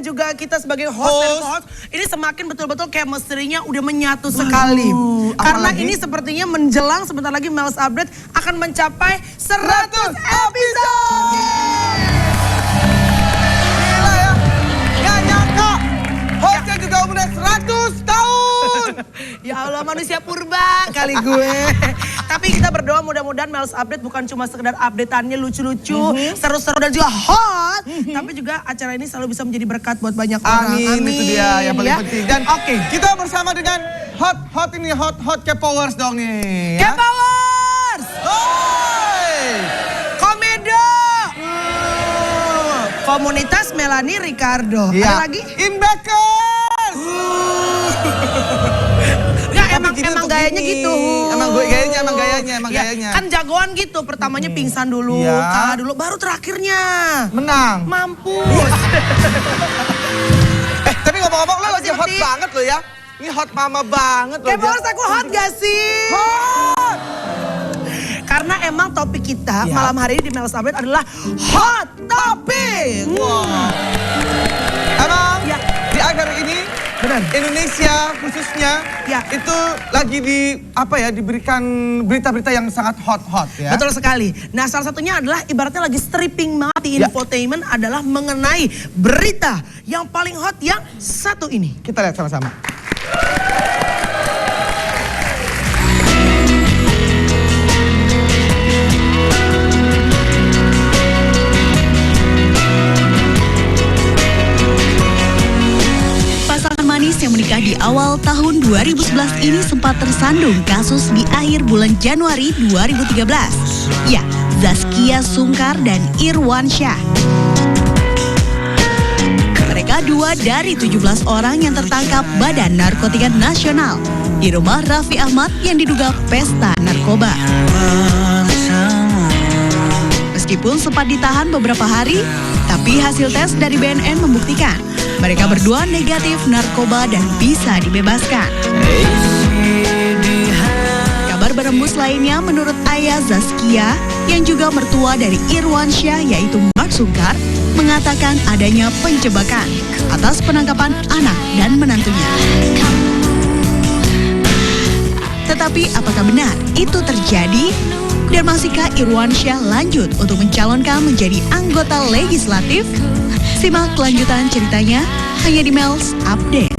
juga kita sebagai host. Ini semakin betul-betul chemistry-nya udah menyatu sekali. Karena ini sepertinya menjelang sebentar lagi Mel's Update akan mencapai 100 episode. Gila ya, gak nyangka hostnya juga umurnya 100 tahun. Ya Allah, manusia purba kali gue. Tapi kita berdoa mudah-mudahan Mel's Update bukan cuma sekedar update-annya lucu-lucu, seru-seru dan juga hot. Tapi juga acara ini selalu bisa menjadi berkat buat banyak orang. Amin, itu dia yang paling ya. penting. Dan kita bersama dengan hot K-Powers dong nih. Ya? K-Powers! Hoi! Komedo! Komunitas Melanie Ricardo. Ya. Ada lagi? Inbackers! Emang gayanya gitu. Emang gayanya. Kan jagoan gitu, pertamanya pingsan dulu, Iya. kalah dulu, baru terakhirnya Menang. mampus. Tapi ngomong-ngomong lo lagi hot sih? banget lo ya. Ini hot mama banget lo. K-Powers, aku hot gak sih? Hot! Karena emang topik kita malam hari ini di Mel's Update adalah hot topic. Wow. Emang Ya. di akhir ini Benar. Indonesia khususnya Ya. itu lagi diberikan berita-berita yang sangat hot ya. Betul sekali. Nah, salah satunya adalah ibaratnya lagi stripping banget di infotainment adalah mengenai berita yang paling hot yang satu ini. Kita lihat sama-sama. Manis yang menikah di awal tahun 2011 ini sempat tersandung kasus di akhir bulan Januari 2013. Ya, Zaskia Sungkar dan Irwan Syah. Mereka dua dari 17 orang yang tertangkap Badan Narkotika Nasional di rumah Raffi Ahmad yang diduga pesta narkoba. Meskipun sempat ditahan beberapa hari, tapi hasil tes dari BNN membuktikan mereka berdua negatif narkoba dan bisa dibebaskan. Kabar berembus lainnya menurut ayah Zaskia yang juga mertua dari Irwan Syah yaitu Mark Sungkar mengatakan adanya penjebakan atas penangkapan anak dan menantunya. Tetapi apakah benar itu terjadi? Dan masihkah Irwan Syah lanjut untuk mencalonkan menjadi anggota legislatif? Simak kelanjutan ceritanya hanya di Mel's Update.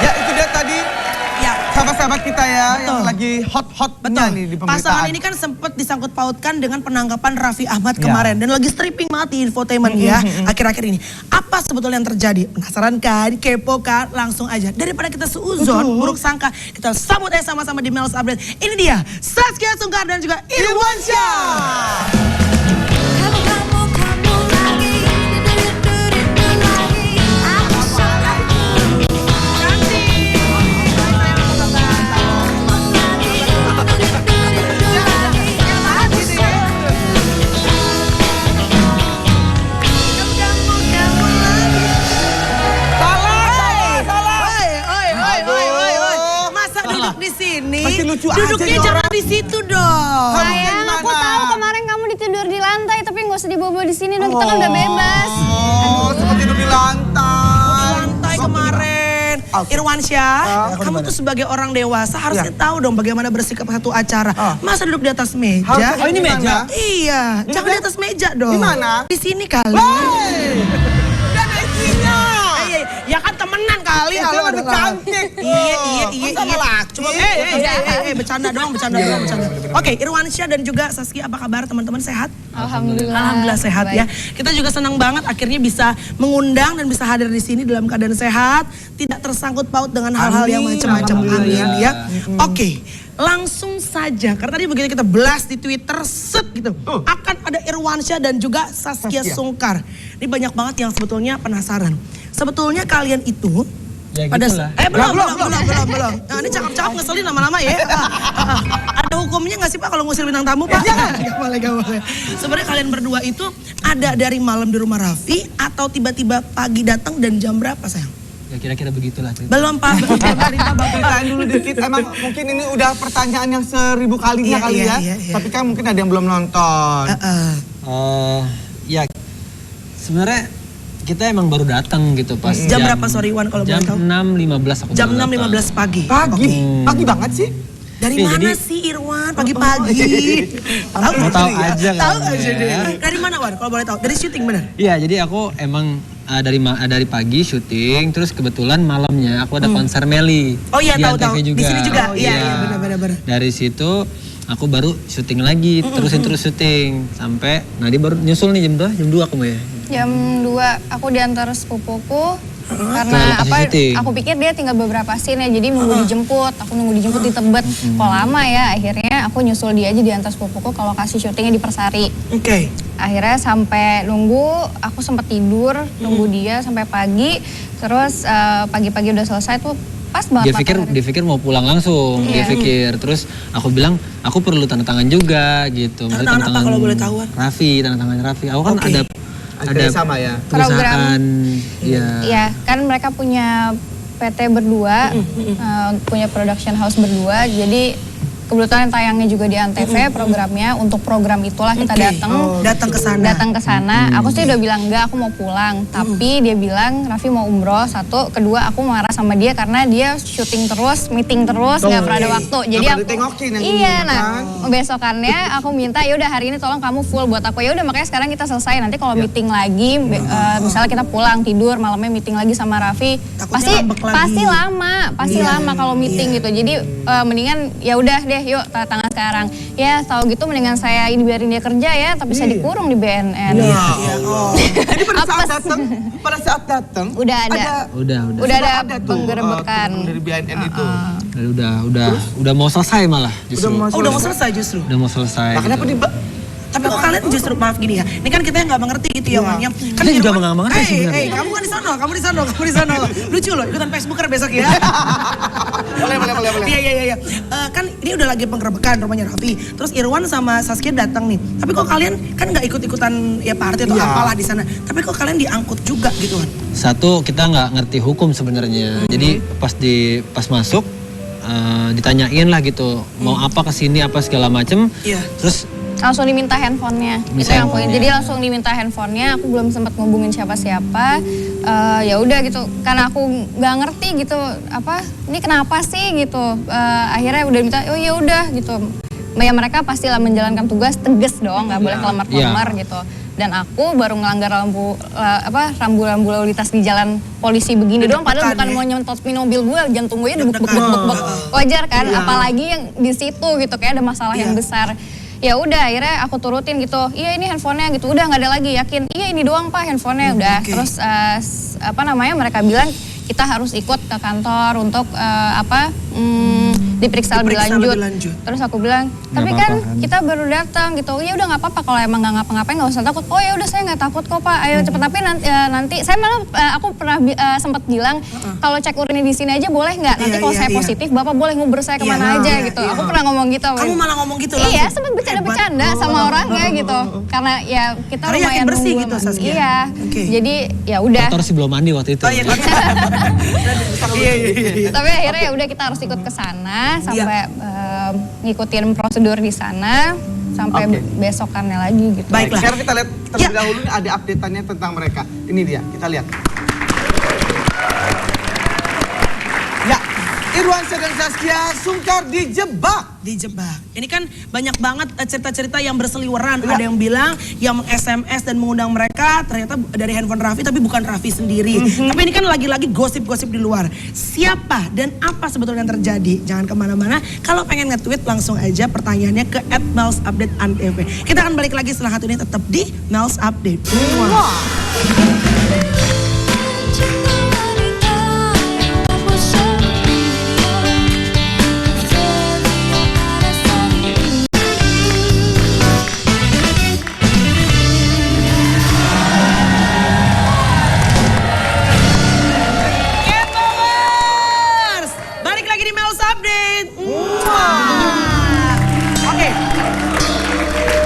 Ya itu dia tadi sahabat-sahabat kita ya yang lagi hot-hotnya nih di pemberitaan. Pasangan ini kan sempat disangkut pautkan dengan penangkapan Raffi Ahmad kemarin. Dan lagi stripping banget di infotainment ya akhir-akhir ini. Apa sebetulnya yang terjadi? Penasaran kan? Kepo kan? Langsung aja. Daripada kita seuzon, buruk sangka. Kita sambut aja sama-sama di Mel's Update. Ini dia Zaskia Sungkar dan juga Irwan Syah. Masih lucu Duduknya aja jangan di situ dong. Sayang, aku tahu kemarin kamu ditidur di lantai, tapi nggak usah dibawa di sini dong. Kita kan udah bebas. Oh, sempat tidur di lantai. Lantai kemarin. Irwan Syah, kamu tuh sebagai orang dewasa harusnya tahu dong bagaimana bersikap satu acara. Masa duduk di atas meja? Oh, ini meja? Iya, jangan di atas meja dong. Di mana? Di sini kali. Dan isinya. Ya kan temenan kali. Itu lebih cantik. Iya. Cuma bercanda doang. Oke, Irwan Syah dan juga Zaskia, apa kabar teman-teman, sehat? Alhamdulillah sehat ya. Kita juga senang banget akhirnya bisa mengundang dan bisa hadir di sini dalam keadaan sehat, tidak tersangkut paut dengan hal-hal yang macam-macam. Amin ya. Oke, langsung saja karena tadi begitu kita blast di Twitter set gitu, akan ada Irwan Syah dan juga Zaskia Sungkar. Ini banyak banget yang sebetulnya penasaran. Sebetulnya kalian itu Ya pada gitulah. belum. Nah, ini cakep-cakep ngeselin lama-lama ya. Ada hukumnya nggak sih Pak kalau ngusir bintang tamu Pak? Gak boleh. Sebenarnya kalian berdua itu ada dari malam di rumah Raffi atau tiba-tiba pagi datang dan jam berapa sayang? Ya kira-kira begitulah. Belum Pak, cerita Bapak. Ceritain dulu dikit, emang mungkin ini udah pertanyaan yang 1000 kalinya kali ya. Tapi kan mungkin ada yang belum nonton. Ya sebenarnya kita emang baru datang gitu pas Jam berapa sorry Wan kalau boleh tahu? Jam 6.15 aku Jam baru datang. 6.15 pagi. Pagi banget sih. Dari Iya, mana jadi- sih Irwan pagi-pagi? Mau tahu aja Tahu kamu aja ya. deh. Dari mana Wan kalau boleh tahu? Dari syuting bener? Iya, jadi aku emang dari pagi syuting, terus kebetulan malamnya aku ada konser Meli. Oh iya di tahu. Antv juga. Di sini juga. Oh, Iya benar. Dari situ aku baru syuting lagi, terus syuting sampai dia baru nyusul nih jam 2 aku ya. Jam 2 aku diantar sepupuku Ke karena lokasi syuting. aku pikir dia tinggal beberapa scene ya, jadi nunggu dijemput. Aku nunggu dijemput di Tebet. Kok lama ya, akhirnya aku nyusul dia aja diantar sepupuku ke lokasi syutingnya di Persari. Oke. Akhirnya sampai nunggu, aku sempat tidur nunggu dia sampai pagi. Terus pagi-pagi udah selesai tuh pas banget matahari. Dia pikir mau pulang langsung, dia pikir. Terus aku bilang, aku perlu tanda tangan juga gitu. Maksudnya Tanda tangan apa kalau boleh tahu, Wan? Raffi, tanda tangan Raffi. Aku kan Oke. ada sama ya. perusahaan, ya. Iya, kan mereka punya PT berdua, punya production house berdua. Jadi kebetulan tayangnya juga di Antv programnya. Untuk program itulah kita Datang ke sana. datang ke sana. Aku sih udah bilang enggak, aku mau pulang. Tapi dia bilang Raffi mau umroh. Satu, kedua aku marah sama dia karena dia syuting terus, meeting terus, nggak pernah ada waktu. Jadi Nggak aku pernah ditengokin yang iya, ini, nah kan? besokannya aku minta ya udah hari ini tolong kamu full buat aku. Ya udah makanya sekarang kita selesai. Nanti kalau meeting lagi, misalnya kita pulang tidur malamnya meeting lagi sama Raffi, Takutnya ngambek lagi. pasti lama kalau meeting gitu. Jadi mendingan ya udah deh yuk tanda tangan sekarang. Ya tahu gitu mendingan saya ini biarin dia kerja ya, tapi saya dikurung di BNN. Jadi pada Apes. saat datang Udah ada. Udah. Udah ada tuh, penggerebekan. dari BNN itu. Udah mau selesai malah justru. Oh, udah mau selesai justru. Udah mau selesai. Nah, kenapa gitu. Tapi kok kalian justru maaf gini ya. Ini kan kita yang nggak mengerti gitu ya, Wan. Yang kan Kita juga Irwan- nggak mengerti sebenarnya. kamu kan di sana, kamu di sana. Lucu loh, ikutan Facebooker besok ya. Boleh. Iya. Kan ini udah lagi penggerebekan rumahnya Raffi. Terus Irwan sama Saskia datang nih. Tapi kok kalian kan nggak ikut-ikutan ya party atau apalah di sana. Tapi kok kalian diangkut juga gitu kan? Satu, kita nggak ngerti hukum sebenarnya. Jadi pas masuk ditanyain lah gitu, mau apa kesini apa segala macem. Iya. Terus Langsung diminta handphonenya. Itu yang poin. Jadi langsung diminta handphonenya. Aku belum sempat ngubungin siapa-siapa. Ya udah gitu. Karena aku nggak ngerti gitu. Ini kenapa sih gitu. Akhirnya udah minta. Oh ya udah gitu. Ya mereka pastilah menjalankan tugas tegas dong. Nggak boleh kelemar-kelemar gitu. Dan aku baru ngelanggar rambu-rambu lalu lintas di jalan polisi begini doang. Padahal bukan mau nyentopin mobil gue. Jantung gue debuk. Wajar kan. Apalagi yang di situ gitu. Kayak ada masalah yang besar. Ya udah akhirnya aku turutin gitu. Iya ini handphonenya gitu. Udah nggak ada lagi, yakin. Iya ini doang Pak handphonenya. Udah. Terus mereka bilang kita harus ikut ke kantor untuk diperiksa lebih lanjut. Terus aku bilang, tapi kan kita baru datang gitu. Ya udah nggak apa-apa kalau emang nggak ngapa-ngapain nggak usah takut. Oh ya udah saya nggak takut kok Pak. Ayo cepet. Tapi nanti saya malah aku pernah sempat bilang kalau cek urinnya di sini aja boleh nggak? Nanti kalau saya positif Bapak boleh nguber saya kemana aja gitu. Aku pernah ngomong gitu. Kamu malah ngomong gitu Iya, langsung? sempat bercanda-bercanda sama orangnya gitu. Karena ya kita Karena yakin lumayan bersih nunggu gitu, lama. Saskia? Iya. Oke. Jadi ya udah. kotor sih belum mandi waktu itu. Oh iya. Iya. Tapi akhirnya ya udah kita harus ikut ke sana sampai ngikutin prosedur di sana sampai besokannya lagi gitu. Baiklah. Sekarang kita lihat terlebih dahulu nih ada update-annya tentang mereka. Ini dia, kita lihat. Ya, Irwansyah dan Saskia Sungkar dijebak. Ini kan banyak banget cerita-cerita yang berseliweran. Ada yang bilang yang meng-SMS dan mengundang mereka ternyata dari handphone Raffi tapi bukan Raffi sendiri. Tapi ini kan lagi-lagi gosip-gosip di luar. Siapa dan apa sebetulnya yang terjadi? Jangan kemana-mana. Kalau pengen nge-tweet langsung aja pertanyaannya ke @melsupdateantv. Kita akan balik lagi setelah satu ini tetap di Mels Update. Balik lagi di Mels Update. Oke.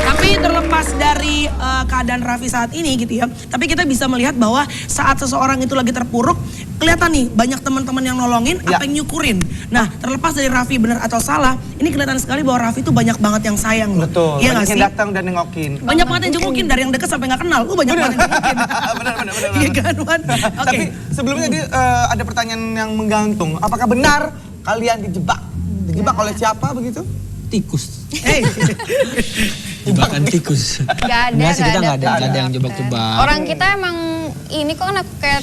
Tapi terlepas dari keadaan keadaan Raffi saat ini gitu ya. Tapi kita bisa melihat bahwa saat seseorang itu lagi terpuruk, kelihatan nih banyak teman-teman yang nolongin, apa yang nyukurin. Nah, terlepas dari Raffi benar atau salah, ini kelihatan sekali bahwa Raffi itu banyak banget yang sayang loh. Betul, Iya banyak nggak yang sih? datang dan nengokin. Banyak banget yang jengukin, dari yang deket sampai nggak kenal. Banyak banget yang jengukin. Benar. Iya kan, Wan? Oke. Tapi sebelumnya tadi ada pertanyaan yang menggantung. Apakah benar kalian dijebak? Dijebak oleh siapa begitu? Tikus. Gak Jebakan tikus. ada, Enggak sih, kita gak nggak ada yang jebak-jebak. Orang kita emang ini kok kan aku kayak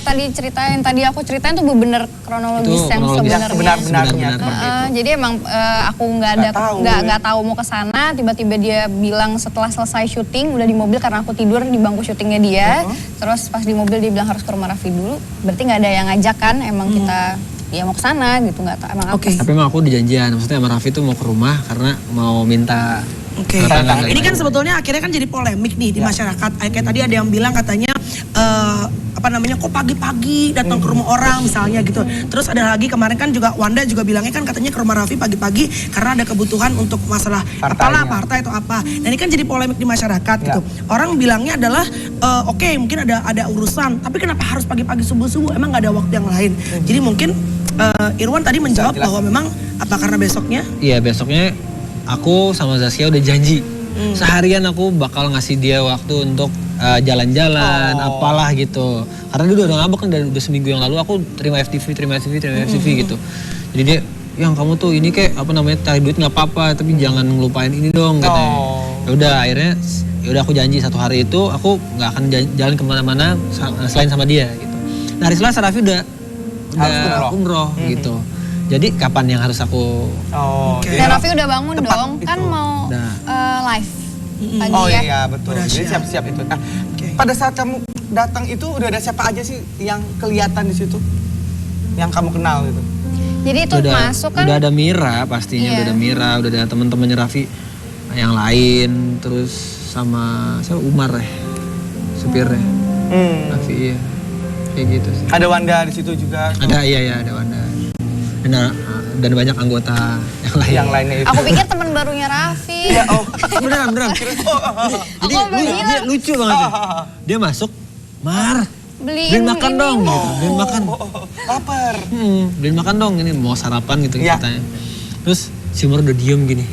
tadi aku ceritain tuh bener kronologis Itu yang kronologis sebenarnya. Sebenar-benarnya. Jadi emang aku nggak tahu mau ke sana. Tiba-tiba dia bilang setelah selesai syuting udah di mobil karena aku tidur di bangku syutingnya dia. Terus pas di mobil dia bilang harus ke rumah Raffi dulu. Berarti nggak ada yang ngajak kan? Emang kita ya mau ke sana gitu, nggak tahu emang apa. Oke. Tapi emang aku udah janjian, maksudnya sama Raffi tuh mau ke rumah karena mau minta. Oke. Ini kan sebetulnya akhirnya kan jadi polemik nih di masyarakat. Kayak tadi ada yang bilang katanya kok pagi-pagi datang ke rumah orang misalnya gitu. Terus ada lagi kemarin kan juga Wanda juga bilangnya kan katanya ke rumah Raffi pagi-pagi karena ada kebutuhan untuk masalah partai atau apa. Nah ini kan jadi polemik di masyarakat gitu. Orang bilangnya adalah oke, mungkin ada urusan, tapi kenapa harus pagi-pagi subuh-subuh? Emang nggak ada waktu yang lain? Jadi mungkin Irwan tadi menjawab bahwa memang apa karena besoknya? Iya, besoknya aku sama Zaskia udah janji. Seharian aku bakal ngasih dia waktu untuk jalan-jalan, apalah gitu. Karena dia udah ngambek kan dari udah seminggu yang lalu aku terima FTV gitu. Jadi dia, yang kamu tuh ini kayak apa namanya cari duit nggak apa-apa, tapi jangan ngelupain ini dong katanya. Ya udah akhirnya, ya udah aku janji satu hari itu aku nggak akan jalan kemana-mana selain sama dia gitu. Nah hari Selasa Raffi udah umroh gitu. Jadi kapan yang harus aku? Dan Raffi udah bangun dong, kan mau live pagi ya. Iya betul. Jadi siap-siap itu. Nah, pada saat kamu datang itu udah ada siapa aja sih yang kelihatan di situ? Yang kamu kenal gitu? Jadi itu masuk kan? Udah ada Mira pastinya, udah ada Mira, udah ada teman-temannya Raffi yang lain, terus sama siapa Umar ya, supirnya. Raffi iya. Kayak gitu sih. Ada Wanda di situ juga. Ada ada Wanda. Dan banyak anggota yang lain. Yang lainnya itu. Aku pikir teman barunya Raffi. Iya, beneran. Jadi dia lucu banget. Dia masuk, Mar, beliin makan dong, gitu. Beliin makan. Lapar. Beliin makan dong, ini mau sarapan gitu katanya. Terus si Mar udah diem gini.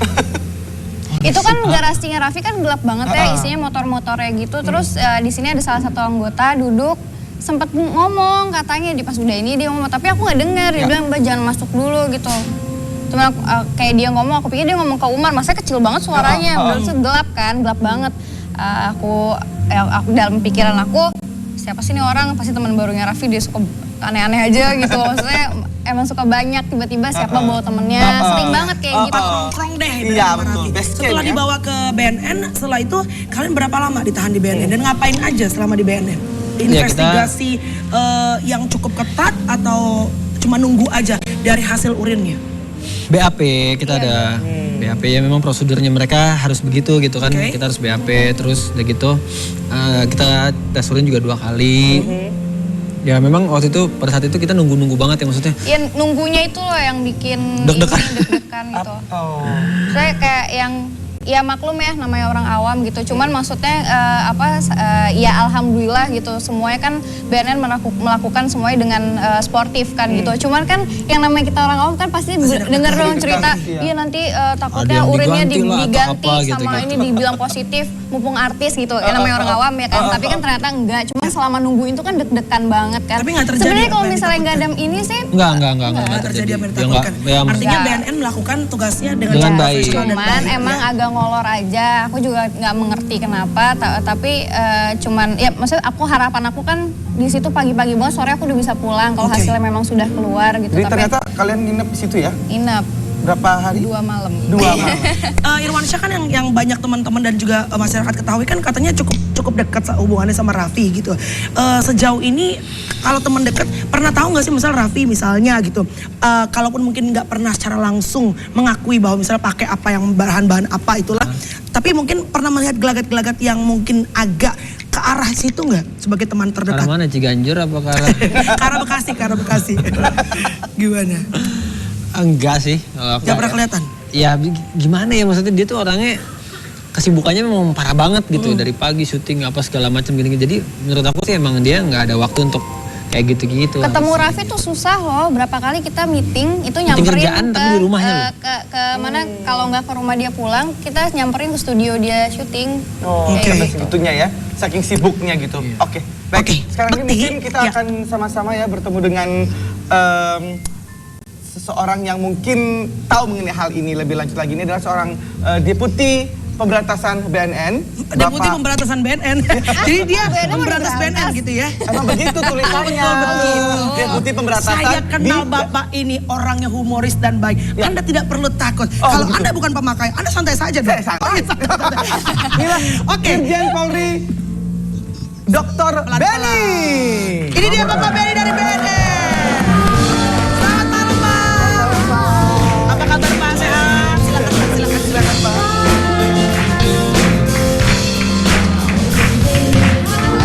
Itu kan garasinya Raffi kan gelap banget ya, isinya motor-motornya gitu. Terus di sini ada salah satu anggota duduk, sempat ngomong katanya di pas udah ini dia ngomong, tapi aku nggak dengar. Dia bilang Mbak jangan masuk dulu gitu. Cuma kayak dia ngomong, aku pikir dia ngomong ke Umar, masa kecil banget suaranya, udah gelap kan, gelap banget. Aku dalam pikiran aku, siapa sih ini orang? Pasti teman barunya Raffi, dia suka aneh-aneh aja gitu. Maksudnya emang suka banyak tiba-tiba siapa bawa temennya, sering banget kayak gitu. Nongkrong deh. Iya betul. Setelah dibawa ke BNN, setelah itu kalian berapa lama ditahan di BNN dan ngapain aja selama di BNN? Investigasi yang cukup ketat atau cuma nunggu aja dari hasil urinnya? BAP kita ada BAP ya, memang prosedurnya mereka harus begitu gitu kan. Kita harus BAP terus udah gitu kita tes urin juga 2 kali. Ya memang waktu itu pada saat itu kita nunggu banget ya maksudnya. Ya nunggunya itu loh yang bikin deg-degan gitu. Saya kayak yang ya maklum ya namanya orang awam gitu. Cuman maksudnya ya alhamdulillah gitu. Semuanya kan BNN melakukan semuanya dengan sportif kan gitu. Cuman kan yang namanya kita orang awam kan pasti denger dong cerita. Iya nanti takutnya urinnya diganti sama ini dibilang positif mumpung artis gitu. Ya namanya orang awam ya kan. Tapi kan ternyata enggak. Cuman selama nunggu itu kan deg-degan banget kan. Tapi nggak terjadi. Sebenarnya kalau misalnya nggak ada ini sih. Enggak terjadi apa yang ditakutkan. Artinya BNN melakukan tugasnya dengan baik. Cuman emang agak ngolor aja, aku juga nggak mengerti kenapa, tapi cuman ya maksudnya harapan aku kan di situ pagi-pagi banget, sore aku udah bisa pulang kalau hasilnya memang sudah keluar gitu. Jadi tapi ternyata kalian nginep di situ ya? Nginep. Berapa hari? 2 malam. 2 malam. Irwansyah kan yang banyak teman-teman dan juga masyarakat ketahui kan katanya cukup dekat hubungannya sama Raffi gitu. Sejauh ini kalau teman dekat pernah tahu nggak sih misal Raffi misalnya gitu, kalaupun mungkin nggak pernah secara langsung mengakui bahwa misalnya pakai apa yang bahan-bahan apa itulah, tapi mungkin pernah melihat gelagat-gelagat yang mungkin agak ke arah situ nggak sebagai teman terdekat? Arah mana, Ciganjur apa ke arah? Ke arah Bekasi. Gimana? Enggak sih. Gak pernah kelihatan? Ya gimana ya maksudnya dia tuh orangnya kesibukannya memang parah banget gitu, dari pagi syuting apa segala macam gini. Jadi menurut aku sih emang dia nggak ada waktu untuk kayak gitu-gitu. Ketemu Raffi tuh susah loh. Berapa kali kita meeting itu nyamperin kerjaan, ke, tapi di rumahnya loh. ke mana kalau nggak ke rumah dia pulang, kita nyamperin ke studio dia syuting. Oh, Oke. sampai segitunya ya, saking sibuknya gitu. Oke, baik. Oke, Sekarang ini Bekti, mungkin kita ya. akan sama-sama ya bertemu dengan seseorang yang mungkin tahu mengenai hal ini lebih lanjut lagi. Ini adalah seorang Deputi Pemberantasan BNN. Deputi Pemberantasan BNN. Jadi dia memberantas BNN gitu ya. Emang begitu tulisannya. Deputi Pemberantasan. Saya kenal di- Bapak ini orangnya humoris dan baik. Ya. Anda tidak perlu takut. Oh, Kalau begitu. Anda bukan pemakai, Anda santai saja dong. Saya santai. santai. Inilah Oke. Irjen Polri Dr. Benny. Ini dia Bapak Benny dari BNN. Selamat malam, Pak. Apa kabar, Pak? Sehat? Silakan Pak.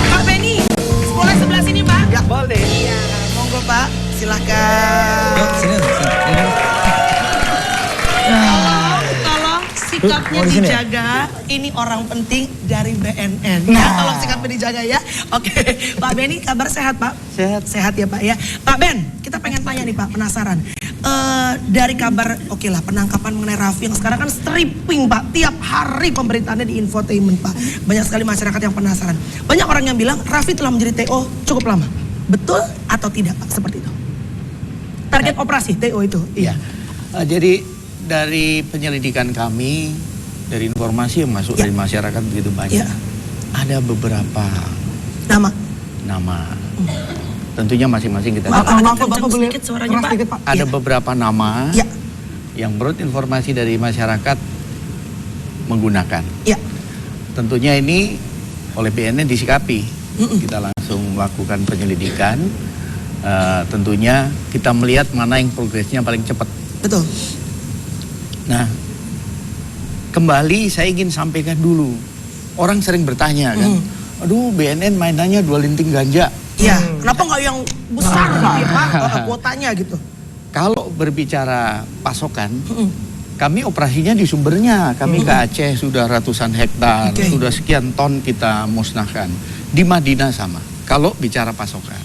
Pak Benny, boleh sebelah sini, Pak? Ya boleh. Iya, monggo Pak, silakan. Yuk, sini. Tolong sikapnya Oh, di sini ya? dijaga. Ini orang penting dari BNN. Ya, tolong sikapnya dijaga ya. Oke, Pak Benny, kabar sehat Pak? Sehat. Sehat ya Pak ya. Pak Ben, kita pengen tanya nih Pak, penasaran. Dari kabar, oke lah, penangkapan mengenai Raffi yang sekarang kan stripping Pak. Tiap hari pemberitaannya di infotainment Pak. Banyak sekali masyarakat yang penasaran. Banyak orang yang bilang Raffi telah menjadi TO cukup lama. Betul atau tidak Pak seperti itu? Target operasi TO itu? Iya. Jadi dari penyelidikan kami, dari informasi yang masuk Ya. dari masyarakat begitu banyak, Ya. ada beberapa Nama? nama. Tentunya masing-masing kita Maaf, tahu. agak Bapak kencang boleh sedikit suaranya keras Pak. sedikit, Pak? Ada Ya. beberapa nama Ya, yang menurut informasi dari masyarakat menggunakan. ya. Tentunya ini oleh BNN disikapi. Kita langsung melakukan penyelidikan. Tentunya kita melihat mana yang progresnya paling cepat. Betul. Nah, kembali saya ingin sampaikan dulu. Orang sering bertanya kan, aduh BNN mainannya 2 linting ganja. Iya, kenapa nggak yang besar gitu ya Pak, kuotanya gitu? Kalau berbicara pasokan, kami operasinya di sumbernya. Kami ke Aceh sudah ratusan hektar, Oke. sudah sekian ton kita musnahkan. Di Madinah sama. Kalau bicara pasokan,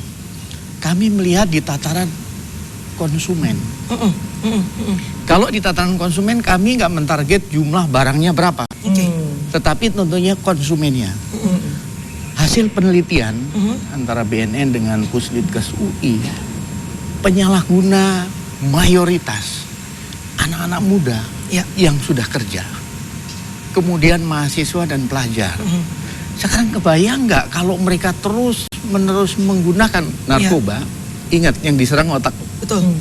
kami melihat di tataran konsumen. Kalau di tataran konsumen kami nggak mentarget jumlah barangnya berapa, Oke. tetapi tentunya konsumennya. Hasil penelitian antara BNN dengan Pusdikes UI, penyalahguna mayoritas anak-anak muda Ya. yang sudah kerja, kemudian mahasiswa dan pelajar. Sekarang kebayang nggak kalau mereka terus-menerus menggunakan narkoba? Ingat, yang diserang otak, Betul.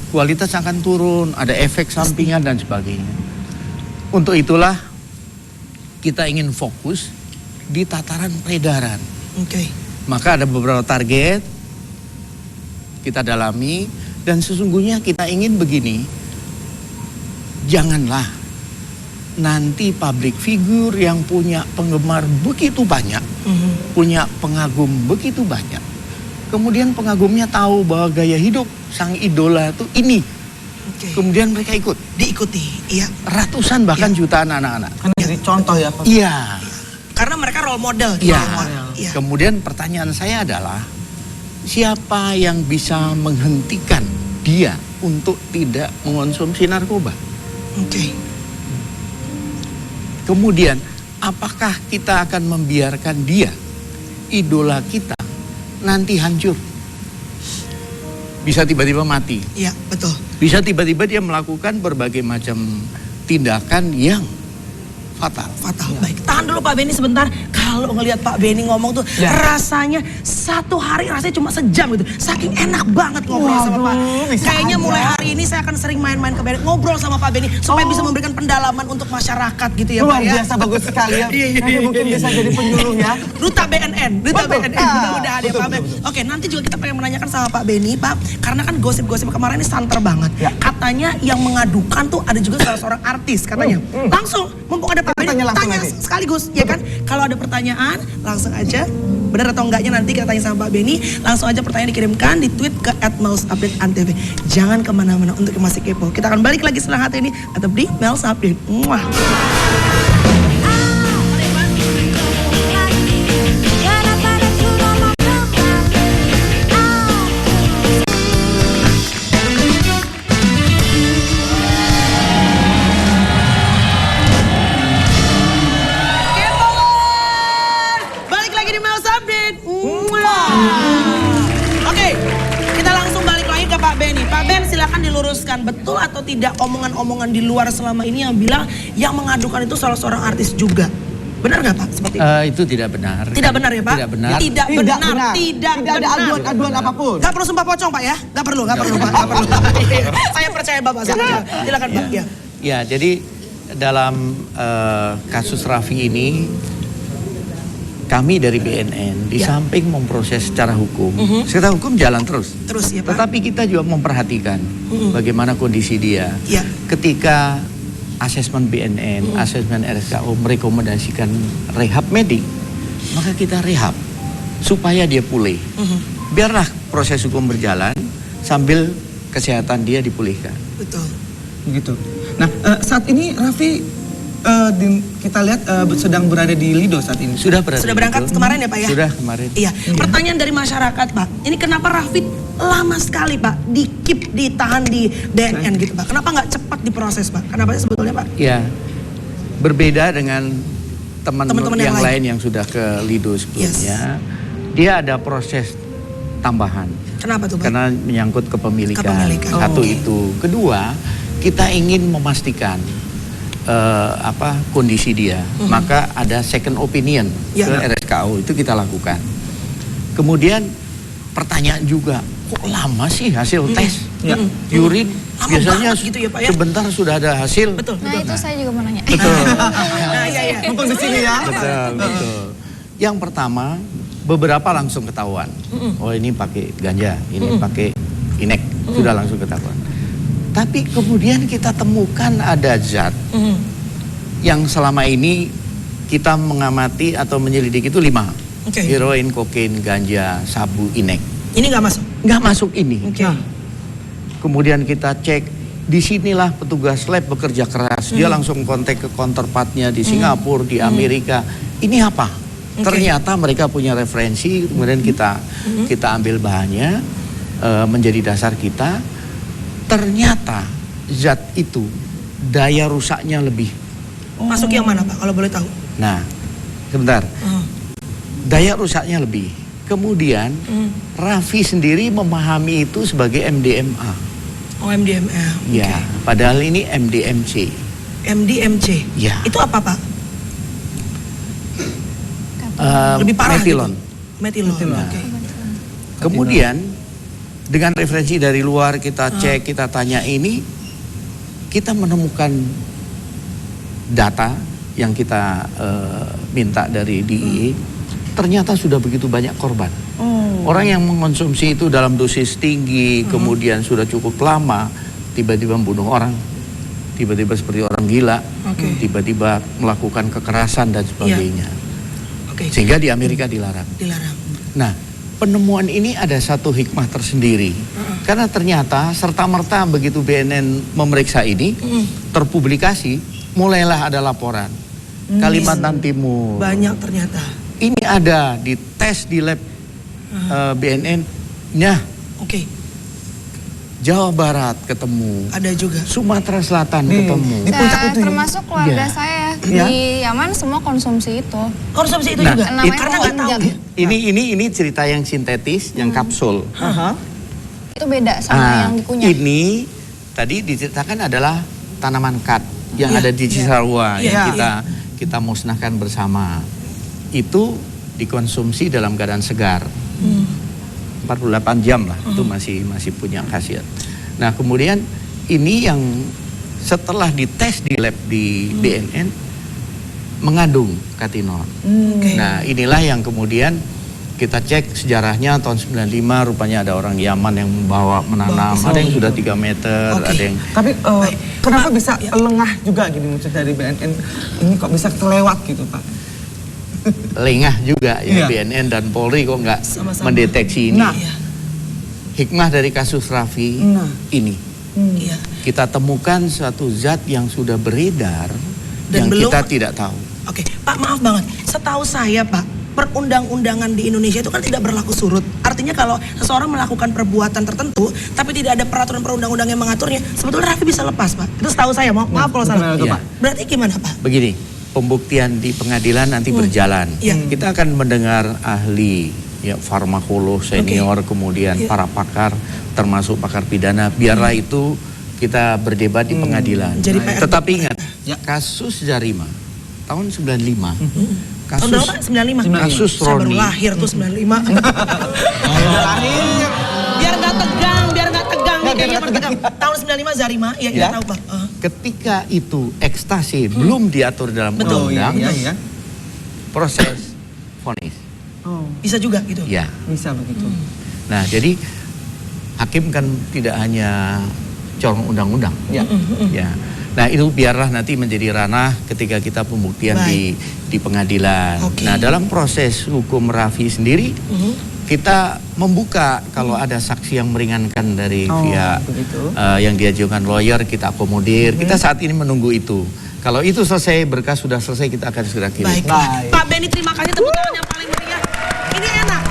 kualitas akan turun, ada efek sampingan dan sebagainya. Untuk itulah kita ingin fokus di tataran peredaran. Oke. Maka ada beberapa target kita dalami, dan sesungguhnya kita ingin begini, janganlah nanti public figure yang punya penggemar begitu banyak, punya pengagum begitu banyak, kemudian pengagumnya tahu bahwa gaya hidup sang idola itu ini, Oke. kemudian mereka ikut, Diikuti, iya. ratusan bahkan jutaan anak-anak. Kan jadi contoh ya Pak. Iya. Karena mereka role model. Iya. Role model. Iya. Kemudian pertanyaan saya adalah, siapa yang bisa menghentikan dia untuk tidak mengonsumsi narkoba? Oke. Kemudian, apakah kita akan membiarkan dia, idola kita, nanti hancur? Bisa tiba-tiba mati. Iya, betul. Bisa tiba-tiba dia melakukan berbagai macam tindakan yang fatal. Fatal. Baik, tahan dulu Pak Benny sebentar. Kalau ngelihat Pak Benny ngomong tuh Ya. rasanya satu hari rasanya cuma sejam gitu. Saking enak banget ngobrol sama Pak. bisa Kayaknya aja. mulai hari ini saya akan sering main-main ke BNN, ngobrol sama Pak Benny supaya bisa memberikan pendalaman untuk masyarakat gitu ya Luar Pak ya. biasa bagus sekali ya. Iya, iya, Nanti iya, mungkin iya, bisa iya. jadi penyuluh ya. Duta BNN, Duta Betul. BNN. Ah, Mudah-mudahan ya betul, Pak Ben. betul, Oke, nanti juga kita pengen menanyakan sama Pak Benny, Pak, karena kan gosip-gosip kemarin ini santer banget. Ya. Katanya yang mengadukan tuh ada juga salah seorang artis katanya. Langsung, mumpung ada Pak Kita Benny, tanya langsung tanya nanti. sekaligus, ya kan? Kalau ada pertanyaan, langsung aja. Benar atau enggaknya nanti kita tanya sama Pak Benny. Langsung aja pertanyaan dikirimkan di tweet ke @melsupdateantv. Jangan kemana-mana untuk yang masih kepo. Kita akan balik lagi setelah hati ini. Tetap di Mels Update. Muah. silakan diluruskan, betul atau tidak omongan-omongan di luar selama ini yang bilang yang mengadukan itu salah seorang artis juga. Benar nggak Pak seperti itu? Itu tidak benar. Tidak benar ya Pak? Tidak benar. Tidak benar. Tidak ada aduan apapun. Gak perlu sumpah pocong Pak ya? Gak perlu Pak. Gak perlu. Saya percaya Bapak. Silakan Pak. Ya. Ya, jadi dalam kasus Raffi ini kami dari BNN di samping memproses secara hukum, secara hukum jalan terus. Terus ya Pak. Tetapi kita juga memperhatikan bagaimana kondisi dia. Ya. Ketika asesmen BNN, asesmen RSKO merekomendasikan rehab medik, maka kita rehab supaya dia pulih. Biarlah proses hukum berjalan sambil kesehatan dia dipulihkan. Betul. Begitu. Nah, saat ini Raffi kita lihat sedang berada di Lido saat ini. Sudah berangkat kemarin ya Pak ya? Sudah kemarin. Iya. Pertanyaan dari masyarakat Pak, ini kenapa Raffi lama sekali Pak ditahan di BNN gitu Pak? Kenapa nggak cepat diproses Pak? Kenapa sih sebetulnya Pak? Ya, berbeda dengan teman-teman yang lain yang sudah ke Lido sebelumnya. Dia ada proses tambahan. Kenapa tuh Pak? Karena menyangkut kepemilikan. Kepemilikan. Satu itu. Kedua, kita ingin memastikan kondisi dia. Maka ada second opinion ke RSKO, itu kita lakukan. Kemudian pertanyaan juga, kok lama sih hasil tes? Urin Lama biasanya banget gitu ya, Pak, ya? sebentar sudah ada hasil. Betul. Nah itu saya juga mau nanya. Betul. Nah, iya. Mumpung di sini ya. Betul. Yang pertama, beberapa langsung ketahuan. Oh ini pakai ganja, ini pakai inek, sudah langsung ketahuan. Tapi kemudian kita temukan ada zat yang selama ini kita mengamati atau menyelidiki itu 5. Oke. Heroin, kokain, ganja, sabu, inek. Ini nggak masuk. Nggak masuk ini. Oke. Kemudian kita cek, disinilah petugas lab bekerja keras. Dia langsung kontak ke counterpartnya di Singapura, di Amerika. Ini apa? Ternyata mereka punya referensi. Kemudian kita ambil bahannya menjadi dasar kita. Ternyata zat itu daya rusaknya lebih. Masuk yang mana Pak kalau boleh tahu? Nah, sebentar. Daya rusaknya lebih. Kemudian Raffi sendiri memahami itu sebagai MDMA. Oh MDMA. Ya, padahal ini MDMC. MDMC. Ya. Itu apa Pak? Lebih parah metilon. gitu? Metilon. Oke. Kemudian dengan referensi dari luar kita cek, kita tanya ini, kita menemukan data yang kita minta dari DIE, ternyata sudah begitu banyak korban. Orang yang mengkonsumsi itu dalam dosis tinggi, kemudian sudah cukup lama, tiba-tiba membunuh orang, tiba-tiba seperti orang gila, tiba-tiba melakukan kekerasan dan sebagainya. Sehingga di Amerika dilarang. Nah, penemuan ini ada satu hikmah tersendiri. Karena ternyata serta-merta begitu BNN memeriksa ini, terpublikasi, mulailah ada laporan. Kalimantan Timur. Banyak ternyata. Ini ada di tes di lab BNN. Nah, Jawa Barat ketemu. Ada juga. Sumatera Selatan ketemu. Di puncak itu. Termasuk keluarga saya di Yaman semua konsumsi itu. Konsumsi itu Nah, juga. Namanya Karena nggak tahu. injak. Ini cerita yang sintetis, yang kapsul. Itu beda sama yang dikunyah. Ini tadi diceritakan adalah tanaman kat yang ada di Cisarua yang kita musnahkan bersama. Itu dikonsumsi dalam keadaan segar. 48 jam lah, itu masih punya khasiat. Nah, kemudian ini yang setelah dites di lab di BNN mengandung katinol. Nah, inilah yang kemudian kita cek sejarahnya tahun 95, rupanya ada orang Yaman yang menanam, ada yang sudah 3 meter, ada yang... Tapi kenapa bisa lengah juga gini maksud dari BNN? Ini kok bisa terlewat gitu Pak? Lengah juga ya BNN dan Polri kok nggak Sama-sama. mendeteksi ini. Nah. Hikmah dari kasus Raffi ini. Iya. Kita temukan suatu zat yang sudah beredar Dan yang belum- kita tidak tahu. Oke, Pak maaf banget. Setahu saya Pak, perundang-undangan di Indonesia itu kan tidak berlaku surut. Artinya kalau seseorang melakukan perbuatan tertentu, tapi tidak ada peraturan perundang-undang yang mengaturnya, sebetulnya Raffi bisa lepas Pak. Itu setahu saya, maaf kalau salah. Iya. Berarti gimana Pak? Begini, pembuktian di pengadilan nanti berjalan. Iya. Kita akan mendengar ahli ya farmakolog senior, kemudian para pakar, termasuk pakar pidana. Biarlah itu kita berdebat di pengadilan. Jadi PR. Tetapi ingat, kasus Zarima tahun 95, Tahun berapa? 95? kasus Saya baru Roni. lahir tuh 95. Biar nggak tegang nih kayaknya tegang. Tahun 95 Zarima, ya tahu Pak. Ketika itu ekstasi belum diatur dalam undang-undang, proses vonis. Bisa juga gitu. Ya. Bisa begitu. Nah, jadi hakim kan tidak hanya corong undang-undang. Ya. Nah, itu biarlah nanti menjadi ranah ketika kita pembuktian di pengadilan. Nah, dalam proses hukum Raffi sendiri, kita membuka kalau ada saksi yang meringankan dari pihak yang diajukan lawyer, kita akomodir. Kita saat ini menunggu itu. Kalau itu selesai, berkas sudah selesai, kita akan segera kirim. Baik. Pak Benny, terima kasih, tepuk tangan yang paling meriah. Ini enak.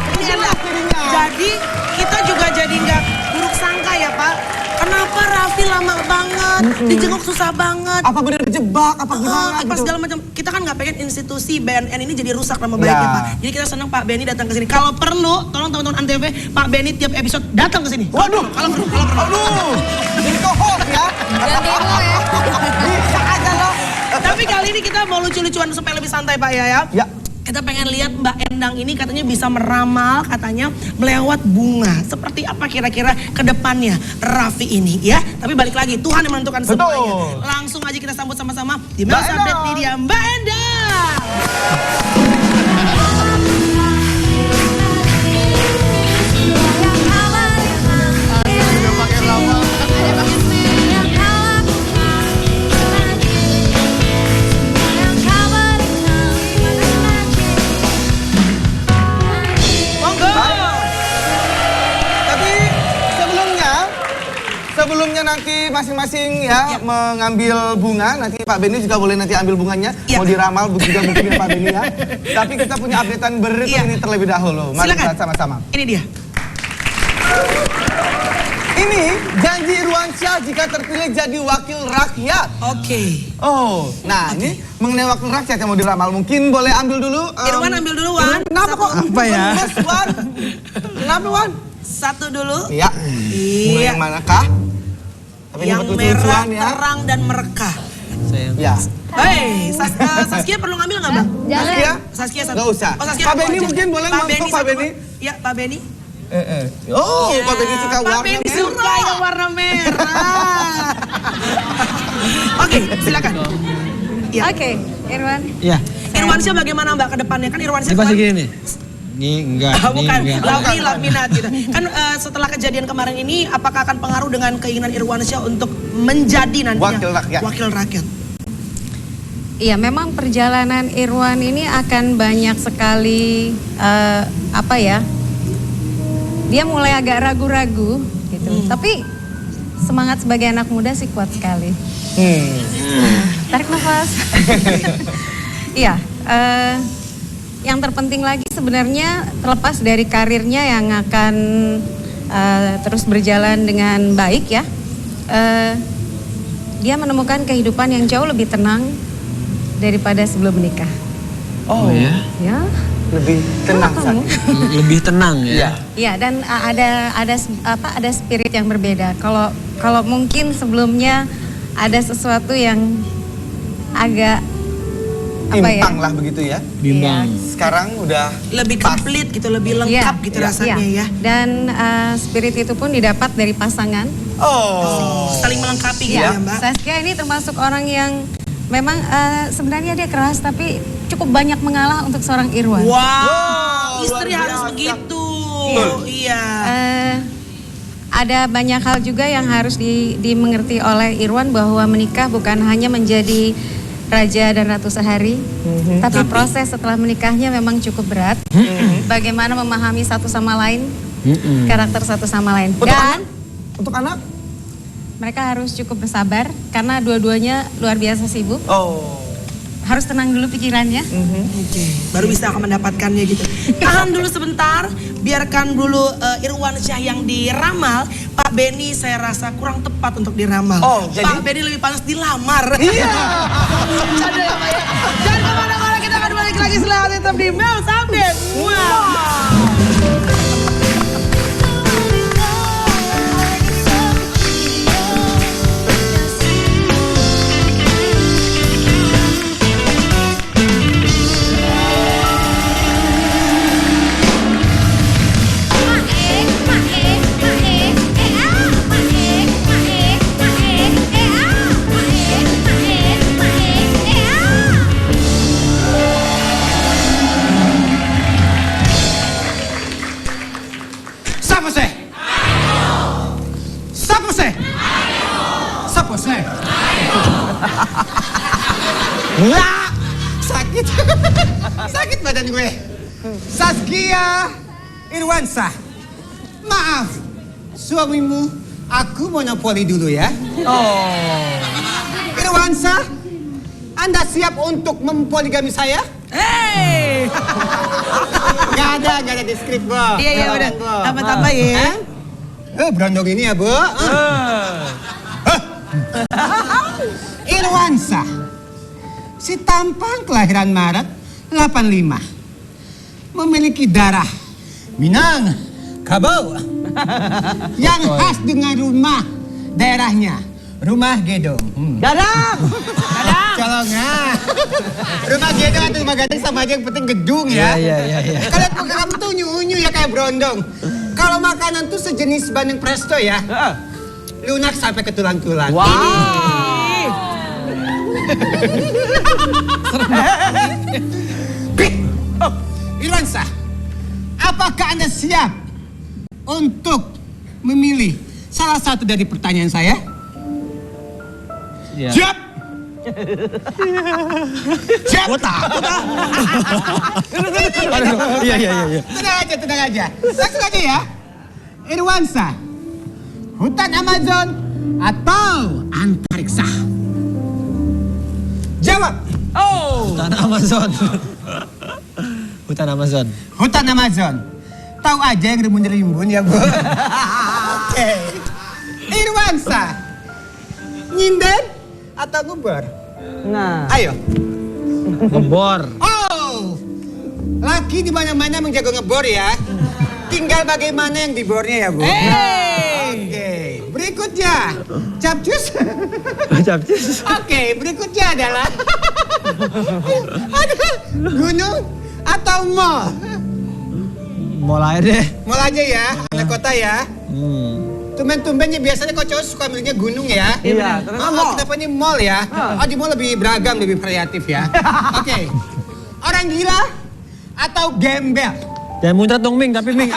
Jadi kita juga jadi nggak buruk sangka ya Pak. Kenapa Raffi lama banget, dijenguk susah banget. Apa benar dijebak, apa gimana Apa segala macam. Kita kan nggak pengen institusi BNN ini jadi rusak nama baiknya Pak. Jadi kita senang Pak Benny datang ke sini. Kalau perlu, tolong teman-teman Antv, Pak Benny tiap episode datang ke sini. Waduh, kalau perlu. Aduh, jadi co-host ya. Ganti gue ya. Bisa aja loh. Tapi kali ini kita mau lucu-lucuan supaya lebih santai Pak ya. Ya. Kita pengen lihat Mbak Endang ini katanya bisa meramal, katanya melewat bunga. Seperti apa kira-kira ke depannya Raffi ini ya. Tapi balik lagi, Tuhan yang menentukan semuanya. Langsung aja kita sambut sama-sama di Melas Update ini dia Mbak Endang. Sebelumnya nanti masing-masing ya mengambil bunga, nanti Pak Benny juga boleh nanti ambil bunganya, mau diramal juga mungkin ya Pak Benny ya. Tapi kita punya updatean berikut ini terlebih dahulu. Mari kita sama-sama. Ini dia. Ini janji Irwansyah jika terpilih jadi wakil rakyat. Oke. Oh, nah ini mengenai wakil rakyat yang mau diramal, mungkin boleh ambil dulu. Irwan ambil dulu Wan. Kenapa kok? Apa ya? Wan? Kenapa Wan? Satu dulu. Iya. Bunga yang manakah? Tapi yang merah, terang dan merekah. Ya. Hei, Saskia perlu ngambil nggak Mbak? Saskia satu. Nggak usah. Oh, Saskia Pak Benny mungkin boleh masuk Pak Benny. Ya Pak Benny. Oh, Pak Benny suka warna merah. Pak Benny suka yang warna merah. Oke, silakan. Ya. Oke, Irwan. Iya. Irwansyah bagaimana Mbak ke depannya? Kan Irwansyah Ini pasti gini nih. Ini enggak, bukan, ini enggak. laminat gitu. Kan setelah kejadian kemarin ini, apakah akan pengaruh dengan keinginan Irwansyah untuk menjadi nantinya wakil rakyat? Iya, memang perjalanan Irwan ini akan banyak sekali dia mulai agak ragu-ragu gitu. Tapi semangat sebagai anak muda sih kuat sekali. Tarik nafas. Iya, yang terpenting lagi sebenarnya terlepas dari karirnya yang akan terus berjalan dengan baik ya, dia menemukan kehidupan yang jauh lebih tenang daripada sebelum menikah. Oh ya? Ya. Lebih tenang. Lebih tenang ya. Iya, dan ada spirit yang berbeda. Kalau mungkin sebelumnya ada sesuatu yang agak timpang lah begitu ya. Bimbang. Sekarang udah lebih komplit gitu, lebih lengkap gitu rasanya ya. Dan spirit itu pun didapat dari pasangan. Saling melengkapi gitu ya Mbak. Saskia ini termasuk orang yang memang sebenarnya dia keras tapi cukup banyak mengalah untuk seorang Irwan. Wow, istri harus begitu. Iya. Ada banyak hal juga yang harus dimengerti oleh Irwan bahwa menikah bukan hanya menjadi raja dan ratu sehari, tapi proses setelah menikahnya memang cukup berat. Bagaimana memahami satu sama lain, karakter satu sama lain. Untuk anak? Mereka harus cukup bersabar karena dua-duanya luar biasa sibuk. Harus tenang dulu pikirannya. Baru bisa akan mendapatkannya gitu. Tahan dulu sebentar, biarkan dulu Irwansyah yang diramal. Pak Benny saya rasa kurang tepat untuk diramal. Jadi? Pak Benny lebih pantas dilamar. Iya. Jangan kemana-mana. kita akan balik lagi setelah tetap di Mel's Update. Wow. Wah, sakit. Sakit badan gue. Saskia Irwansyah. Maaf, suamimu aku monopoli dulu ya. Irwansyah, Anda siap untuk mempoligami saya? Hey. Gak ada di skrip, Bu. Iya, udah. Tambah-tambah ya. Berondong ini ya, Bu. Irwansyah, si tampan kelahiran Maret 85. Memiliki darah Minang, Kabau. Yang khas dengan rumah daerahnya, rumah gedong. Gadang. Colong rumah gedong atau rumah gadang sama aja, yang penting gedung ya. Iya. Kalian kamu tuh unyu-unyu ya kayak berondong. Kalau makanan tuh sejenis bandeng presto ya. Lunak sampai ke tulang-tulang. Irwansyah, apakah Anda siap untuk memilih salah satu dari pertanyaan saya? Iya. Siap! Siap! Iya. Tenang aja. Langsung aja ya. Irwansyah, hutan Amazon atau antariksa? Jawab. Hutan Amazon. Hutan Amazon. Hutan Amazon. Tahu aja yang rimbun-rimbun ya, Bu. Oke. Irwansyah, nyinden atau ngebor? Nah. Ayo. Ngebor. Oh, laki di mana-mana menjago ngebor ya. Tinggal bagaimana yang dibornya ya, Bu. Oke, berikutnya capcus. Capcus. Oke, berikutnya adalah gunung atau mall. Mall aja deh. Mall aja ya, anak kota ya. Tumben-tumbennya biasanya kok cowok suka milihnya gunung ya. Iya, ternyata mall. Kenapa ini mall ya? Oh, di mall lebih beragam, lebih variatif ya. Oke. Orang gila atau gembel? Jangan muncrat dong, Ming, tapi Ming.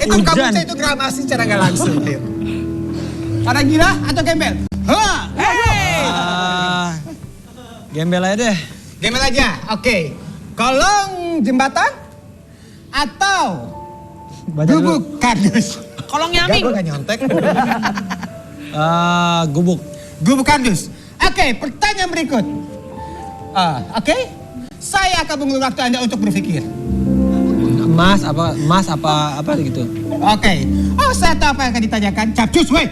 Itu kamu Hujan. itu gramasi secara nggak langsung. Ayo. Orang gila atau gembel? Gembel aja deh. Gembel aja. Oke. Kolong jembatan atau gubuk kardus? Kolong Enggak, Yaming. gue gak nyontek. Gubuk. Gubuk kardus. Oke, pertanyaan berikut. Oke. Saya akan mengulur waktu Anda untuk berpikir. Mas apa gitu. Oke. Oh, saya tahu apa yang akan ditanyakan. Capcus, weh.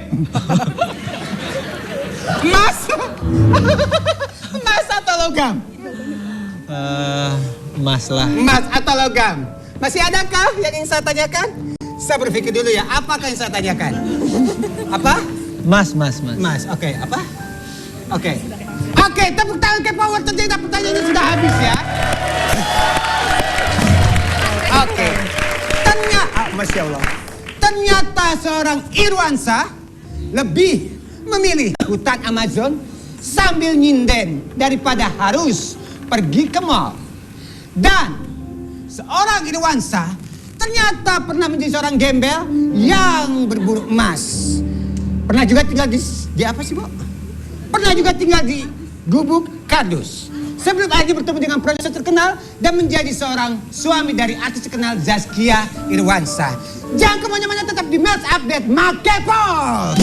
Mas. Mas atau logam? Mas lah. Mas atau logam? Masih adakah yang ingin saya tanyakan? Saya berpikir dulu ya, apakah yang saya tanyakan? Apa? Mas. Mas, oke, apa? Oke, tepuk tangan ke Power, ternyata pertanyaannya sudah habis ya. Oke, ternyata, Masya Allah, ternyata seorang Irwansyah lebih memilih hutan Amazon sambil nyinden daripada harus pergi ke mall. Dan seorang Irwansyah ternyata pernah menjadi seorang gembel yang berburu emas. Pernah juga tinggal di apa sih, Bu? Pernah juga tinggal di gubuk kardus. Sebelum akhirnya bertemu dengan produser terkenal dan menjadi seorang suami dari artis terkenal Saskia Irwansyah. Jangan kemana-mana, tetap di Mel's Update Makepos.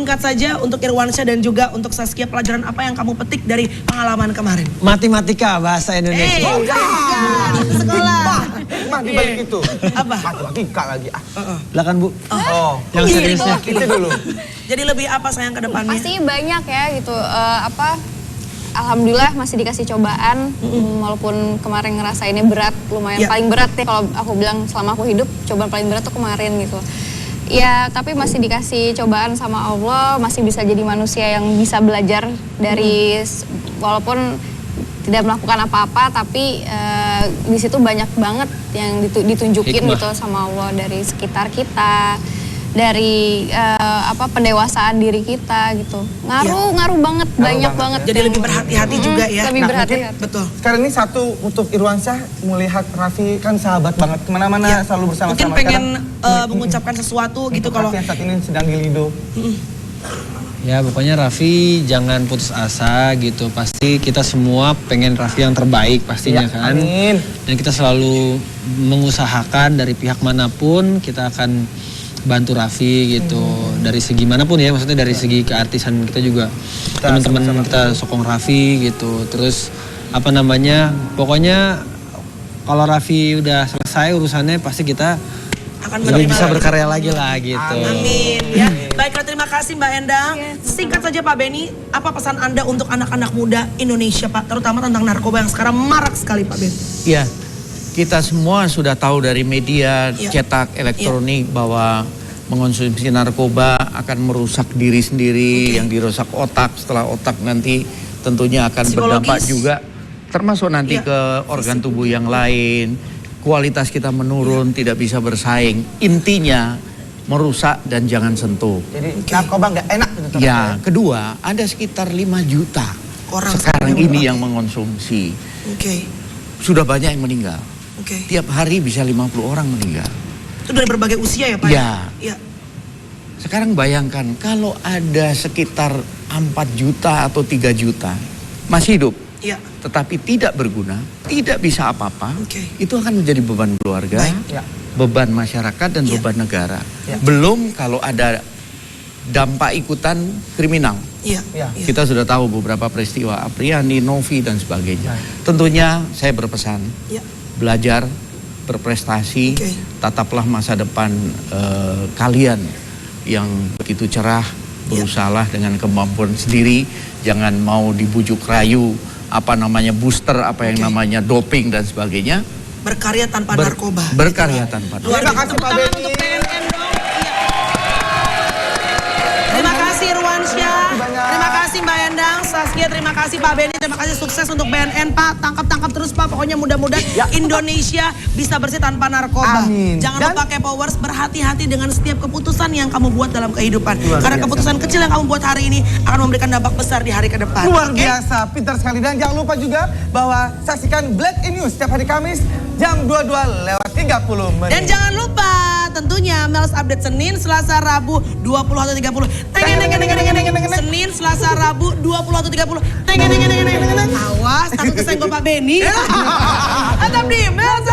singkat saja untuk Irwansyah dan juga untuk Saskia, pelajaran apa yang kamu petik dari pengalaman kemarin? Matematika bahasa Indonesia. Itu sekolah. Mah di balik itu. Apa? Matematika lagi. Silakan Bu. Oh, Yang seriusnya. itu dulu. Jadi lebih apa sayang ke depannya? Pasti banyak ya gitu. Alhamdulillah masih dikasih cobaan, walaupun kemarin ngerasainnya berat, lumayan paling berat ya kalau aku bilang selama aku hidup, cobaan paling berat tuh kemarin gitu. Ya tapi masih dikasih cobaan sama Allah, masih bisa jadi manusia yang bisa belajar dari walaupun tidak melakukan apa-apa, tapi di situ banyak banget yang ditunjukin Hikmah. gitu sama Allah dari sekitar kita, dari pendewasaan diri kita gitu. Ngaruh banget, banyak banget. Jadi lebih berhati-hati juga ya. Lebih Nah, berhati-hati. Betul. Sekarang ini satu untuk Irwansyah melihat Raffi kan sahabat banget kemana-mana selalu bersama-sama. Mungkin pengen mengucapkan sesuatu gitu kalau Raffi yang saat ini sedang di Lido. Ya pokoknya Raffi jangan putus asa gitu. Pasti kita semua pengen Raffi yang terbaik pastinya Ya, kan. amin. Dan kita selalu mengusahakan dari pihak manapun kita akan bantu Raffi gitu. Dari segi manapun ya, maksudnya dari segi keartisan kita juga. Teman-teman kita sokong Raffi gitu. Terus pokoknya kalau Raffi udah selesai urusannya pasti kita akan lebih menerima bisa berkarya lagi lah gitu. Amin ya. Baiklah, terima kasih Mbak Endang. Singkat saja Pak Benny, apa pesan Anda untuk anak-anak muda Indonesia Pak, terutama tentang narkoba yang sekarang marak sekali Pak Benny? Ya, kita semua sudah tahu dari media cetak elektronik bahwa mengonsumsi narkoba akan merusak diri sendiri, yang dirusak otak, setelah otak nanti tentunya akan berdampak juga termasuk nanti ke organ tubuh yang lain. Kualitas kita menurun, tidak bisa bersaing. Intinya merusak dan jangan sentuh. Jadi narkoba nggak enak gitu. Ya, kedua ada sekitar 5 juta Orang sekarang sekarang ini yang yang mengonsumsi. Oke. Sudah banyak yang meninggal. Oke. Tiap hari bisa 50 orang meninggal. Itu dari berbagai usia ya Pak? Ya. Ya. Sekarang bayangkan kalau ada sekitar 4 juta atau 3 juta masih hidup, Ya. tetapi tidak berguna, tidak bisa apa-apa, Oke. itu akan menjadi beban keluarga, Baik. Ya. beban masyarakat dan beban negara. Belum kalau ada dampak ikutan kriminal. Iya. Ya. Kita sudah tahu beberapa peristiwa Apriani, Novi dan sebagainya. Tentunya saya berpesan, Ya. belajar, berprestasi, Oke. tataplah masa depan kalian yang begitu cerah, berusahalah dengan kemampuan sendiri, jangan mau dibujuk rayu, booster, namanya doping dan sebagainya. Berkarya tanpa narkoba. Berkarya tanpa narkoba. Luar Terima biasa. kasih, Tepuk Pak tangan Benny. untuk PNN dong. Iya. Terima kasih Irwansyah. banyak. Terima kasih Mbak Endang, Saskia, terima kasih Pak Benny, terima kasih, sukses untuk BNN Pak. Tangkap terus Pak, pokoknya mudah-mudahan Indonesia bisa bersih tanpa narkoba. Amin. Jangan Dan- lupa Kepowers, berhati-hati dengan setiap keputusan yang kamu buat dalam kehidupan. Karena keputusan kecil yang kamu buat hari ini akan memberikan dampak besar di hari ke depan. Luar Oke? biasa, pintar sekali. Dan jangan lupa juga bahwa saksikan Black in News setiap hari Kamis jam 22:30 menit. Dan jangan lupa tentunya Mels update Senin, Selasa, Rabu 20:30. Senin, Selasa, Rabu 20:30. Awas, takut kesenggol Pak Benny. Tetap di Mels